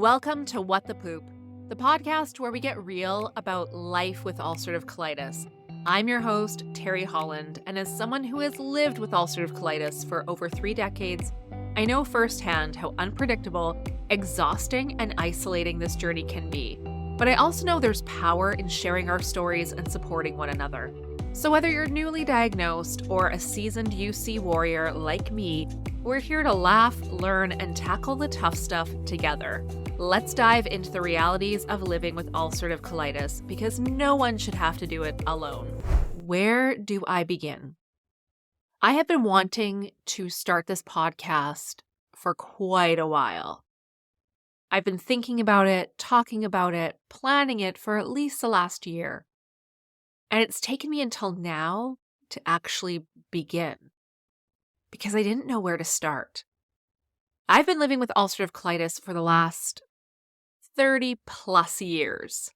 Welcome to What the Poop, the podcast where we get real about life with ulcerative colitis. I'm your host, Teri Holland, and as someone who has lived with ulcerative colitis for over 3 decades, I know firsthand how unpredictable, exhausting, and isolating this journey can be. But I also know there's power in sharing our stories and supporting one another. So whether you're newly diagnosed or a seasoned UC warrior like me, we're here to laugh, learn, and tackle the tough stuff together. Let's dive into the realities of living with ulcerative colitis because no one should have to do it alone. Where do I begin? I have been wanting to start this podcast for quite a while. I've been thinking about it, talking about it, planning it for at least the last year. And it's taken me until now to actually begin because I didn't know where to start. I've been living with ulcerative colitis for the last 30 plus years.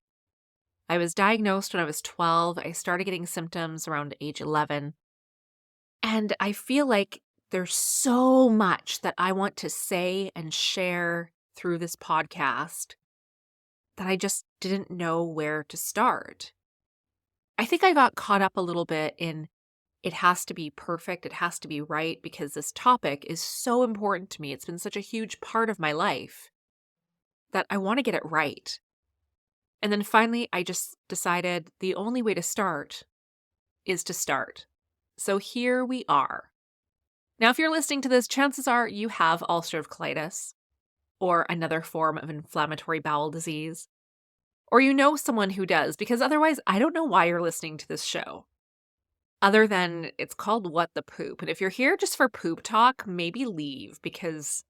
I was diagnosed when I was 12. I started getting symptoms around age 11. And I feel like there's so much that I want to say and share through this podcast that I just didn't know where to start. I think I got caught up a little bit in it has to be perfect, it has to be right, because this topic is so important to me. It's been such a huge part of my life that I want to get it right. And then finally, I just decided the only way to start is to start. So here we are. Now, if you're listening to this, chances are you have ulcerative colitis or another form of inflammatory bowel disease, or you know someone who does, because otherwise I don't know why you're listening to this show. Other than it's called What the Poop. And if you're here just for poop talk, maybe leave because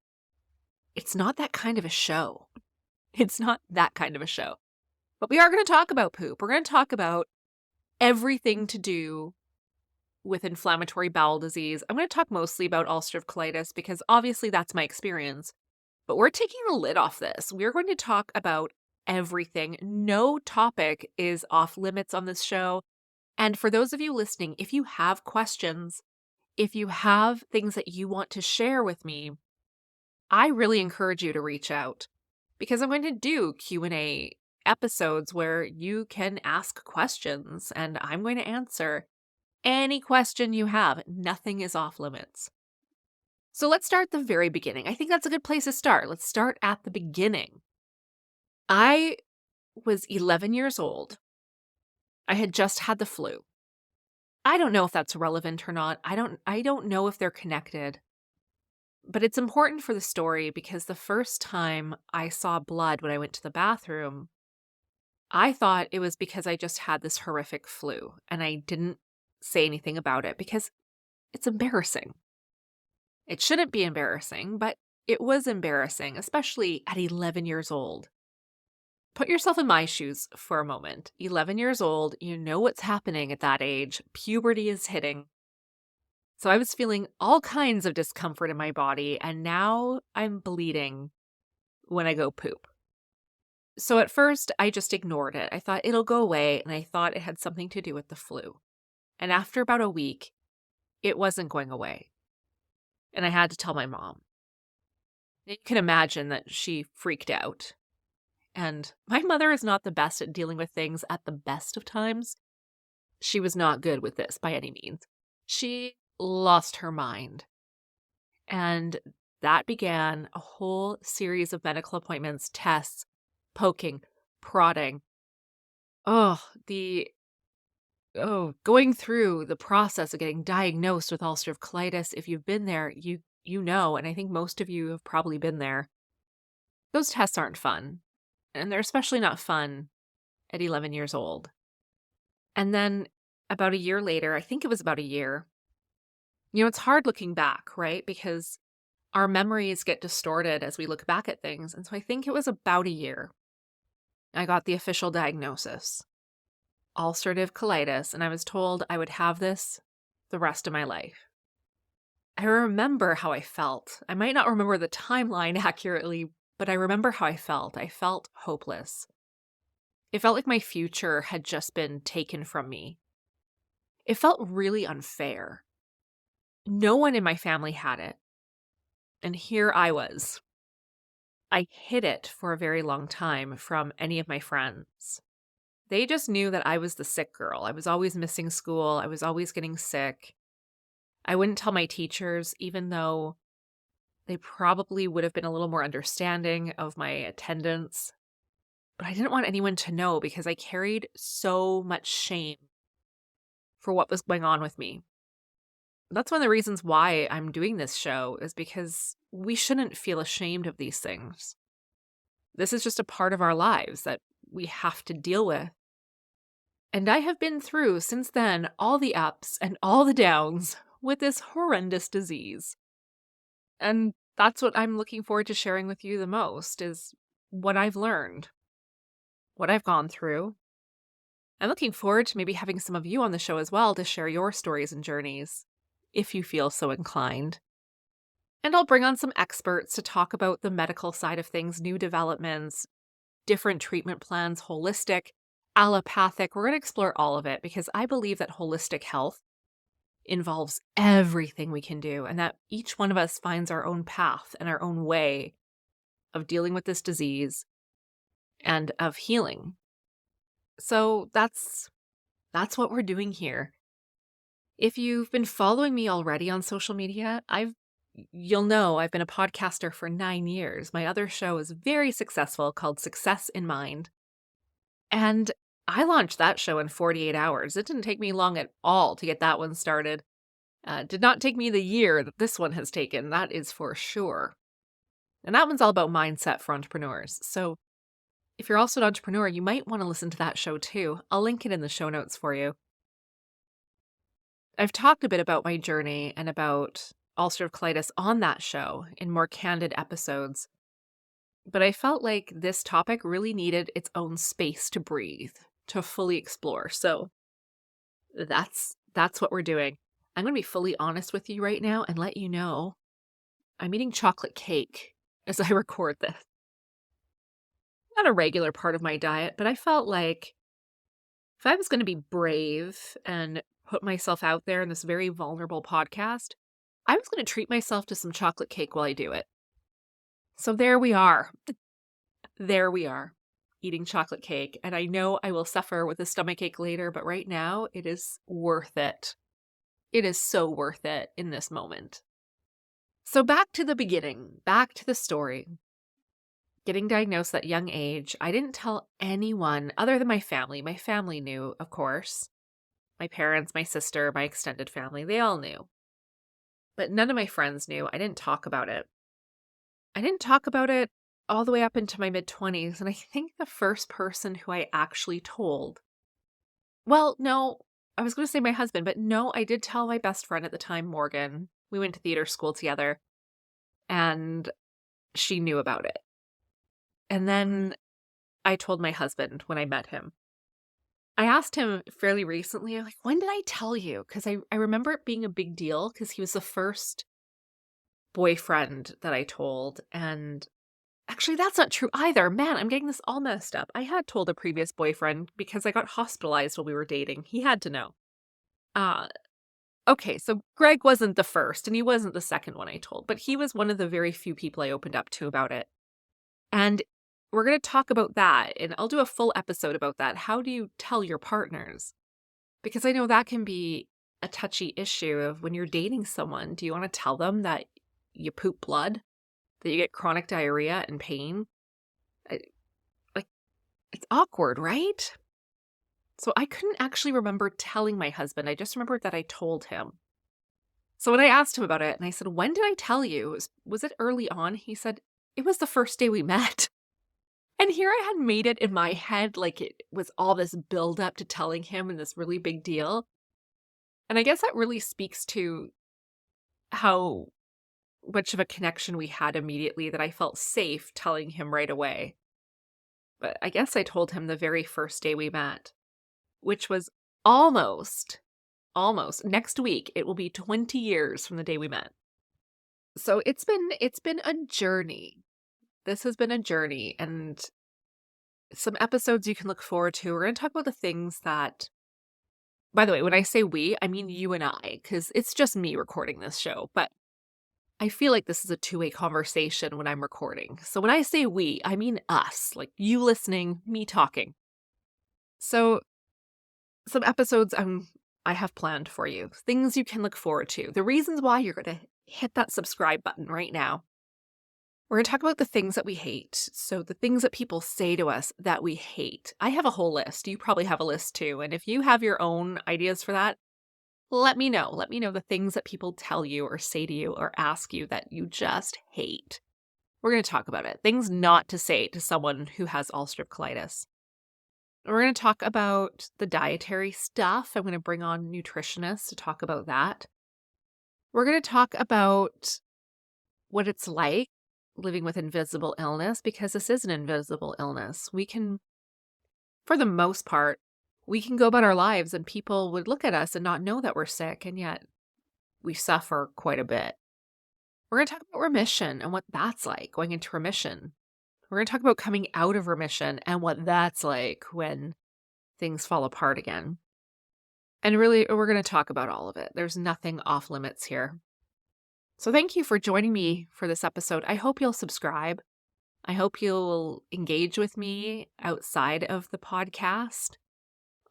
it's not that kind of a show. It's not that kind of a show. But we are going to talk about poop. We're going to talk about everything to do with inflammatory bowel disease. I'm going to talk mostly about ulcerative colitis because obviously that's my experience. But we're taking the lid off this. We're going to talk about everything. No topic is off limits on this show. And for those of you listening, if you have questions, if you have things that you want to share with me, I really encourage you to reach out because I'm going to do Q&A episodes where you can ask questions and I'm going to answer any question you have. Nothing is off limits. So let's start at the very beginning. I think that's a good place to start. Let's start at the beginning. I was 11 years old. I had just had the flu. I don't know if that's relevant or not. I don't know if they're connected. But it's important for the story because the first time I saw blood when I went to the bathroom, I thought it was because I just had this horrific flu and I didn't say anything about it because it's embarrassing. It shouldn't be embarrassing, but it was embarrassing, especially at 11 years old. Put yourself in my shoes for a moment. 11 years old, you know what's happening at that age. Puberty is hitting. So I was feeling all kinds of discomfort in my body, and now I'm bleeding when I go poop. So at first, I just ignored it. I thought it'll go away, and I thought it had something to do with the flu. And after about a week, it wasn't going away. And I had to tell my mom. You can imagine that she freaked out. And my mother is not the best at dealing with things at the best of times. She was not good with this by any means. She lost her mind. And that began a whole series of medical appointments, tests, poking, prodding. Going through the process of getting diagnosed with ulcerative colitis. If you've been there, you know, and I think most of you have probably been there. Those tests aren't fun. And they're especially not fun at 11 years old. And then about a year later, I think it was about a year, it's hard looking back, right? Because our memories get distorted as we look back at things. And so I think it was about a year. I got the official diagnosis, ulcerative colitis, and I was told I would have this the rest of my life. I remember how I felt. I might not remember the timeline accurately, but I remember how I felt. I felt hopeless. It felt like my future had just been taken from me. It felt really unfair. No one in my family had it. And here I was, I hid it for a very long time from any of my friends. They just knew that I was the sick girl. I was always missing school. I was always getting sick. I wouldn't tell my teachers, even though they probably would have been a little more understanding of my attendance. But I didn't want anyone to know because I carried so much shame for what was going on with me. That's one of the reasons why I'm doing this show, is because we shouldn't feel ashamed of these things. This is just a part of our lives that we have to deal with. And I have been through, since then, all the ups and all the downs with this horrendous disease. And that's what I'm looking forward to sharing with you the most, is what I've learned, what I've gone through. I'm looking forward to maybe having some of you on the show as well to share your stories and journeys, if you feel so inclined. And I'll bring on some experts to talk about the medical side of things, new developments, different treatment plans, holistic, allopathic. We're going to explore all of it because I believe that holistic health involves everything we can do, and that each one of us finds our own path and our own way of dealing with this disease and of healing. So that's what we're doing here. If you've been following me already on social media, you'll know I've been a podcaster for 9 years. My other show is very successful, called Success in Mind. And I launched that show in 48 hours. It didn't take me long at all to get that one started. Did not take me the year that this one has taken, that is for sure. And that one's all about mindset for entrepreneurs. So if you're also an entrepreneur, you might want to listen to that show too. I'll link it in the show notes for you. I've talked a bit about my journey and about ulcerative colitis on that show in more candid episodes. But I felt like this topic really needed its own space to breathe, to fully explore. So that's what we're doing. I'm going to be fully honest with you right now and let you know I'm eating chocolate cake as I record this. Not a regular part of my diet, but I felt like if I was going to be brave and put myself out there in this very vulnerable podcast, I was going to treat myself to some chocolate cake while I do it. So there we are. There we are, eating chocolate cake. And I know I will suffer with a stomachache later, but right now it is worth it. It is so worth it in this moment. So back to the beginning, back to the story. Getting diagnosed at a young age, I didn't tell anyone other than my family. My family knew, of course. My parents, my sister, my extended family, they all knew. But none of my friends knew. I didn't talk about it. I didn't talk about it all the way up into my mid-20s, and I think the first person who I actually told, well, no, I was going to say my husband, but no, I did tell my best friend at the time, Morgan. We went to theater school together, and she knew about it. And then I told my husband when I met him. I asked him fairly recently, like, when did I tell you? Because I remember it being a big deal because he was the first boyfriend that I told. And actually, that's not true either. Man, I'm getting this all messed up. I had told a previous boyfriend because I got hospitalized while we were dating. He had to know. Okay, so Greg wasn't the first and he wasn't the second one I told, but he was one of the very few people I opened up to about it. And we're going to talk about that, and I'll do a full episode about that. How do you tell your partners? Because I know that can be a touchy issue of when you're dating someone. Do you want to tell them that you poop blood? That you get chronic diarrhea and pain? It's awkward, right? So I couldn't actually remember telling my husband. I just remembered that I told him. So when I asked him about it, and I said, when did I tell you? Was it early on? He said, it was the first day we met. And here I had made it in my head like it was all this build up to telling him and this really big deal. And I guess that really speaks to how much of a connection we had immediately, that I felt safe telling him right away. But I guess I told him the very first day we met, which was almost next week. It will be 20 years from the day we met. So it's been a journey. This has been a journey, and some episodes you can look forward to. We're going to talk about the things that, by the way, when I say we, I mean you and I, because it's just me recording this show. But I feel like this is a two-way conversation when I'm recording. So when I say we, I mean us, like you listening, me talking. So some episodes I have planned for you, things you can look forward to, the reasons why you're going to hit that subscribe button right now. We're going to talk about the things that we hate. So the things that people say to us that we hate. I have a whole list. You probably have a list too. And if you have your own ideas for that, let me know. Let me know the things that people tell you or say to you or ask you that you just hate. We're going to talk about it. Things not to say to someone who has ulcerative colitis. We're going to talk about the dietary stuff. I'm going to bring on nutritionists to talk about that. We're going to talk about what it's like living with invisible illness, because this is an invisible illness. We can, for the most part, we can go about our lives and people would look at us and not know that we're sick, and yet we suffer quite a bit. We're going to talk about remission and what that's like, going into remission. We're going to talk about coming out of remission and what that's like when things fall apart again. And really, we're going to talk about all of it. There's nothing off limits here. So thank you for joining me for this episode. I hope you'll subscribe. I hope you'll engage with me outside of the podcast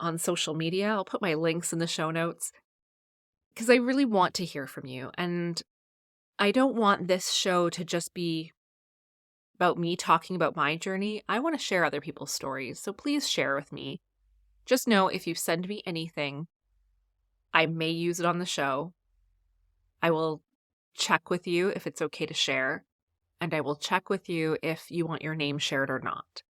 on social media. I'll put my links in the show notes because I really want to hear from you. And I don't want this show to just be about me talking about my journey. I want to share other people's stories. So please share with me. Just know if you send me anything, I may use it on the show. I will check with you if it's okay to share, and I will check with you if you want your name shared or not.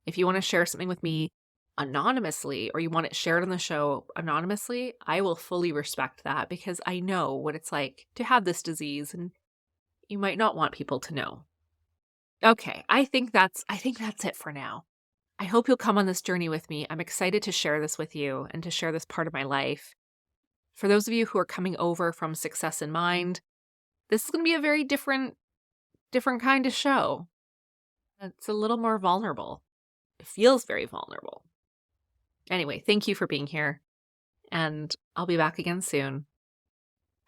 If you want to share something with me anonymously or you want it shared on the show anonymously, I will fully respect that because I know what it's like to have this disease and you might not want people to know. Okay, I think that's it for now. I hope you'll come on this journey with me. I'm excited to share this with you and to share this part of my life. For those of you who are coming over from Success in Mind, this is going to be a very different kind of show. It's a little more vulnerable. It feels very vulnerable. Anyway, thank you for being here, and I'll be back again soon.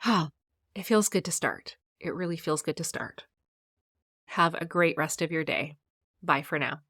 It feels good to start. It really feels good to start. Have a great rest of your day. Bye for now.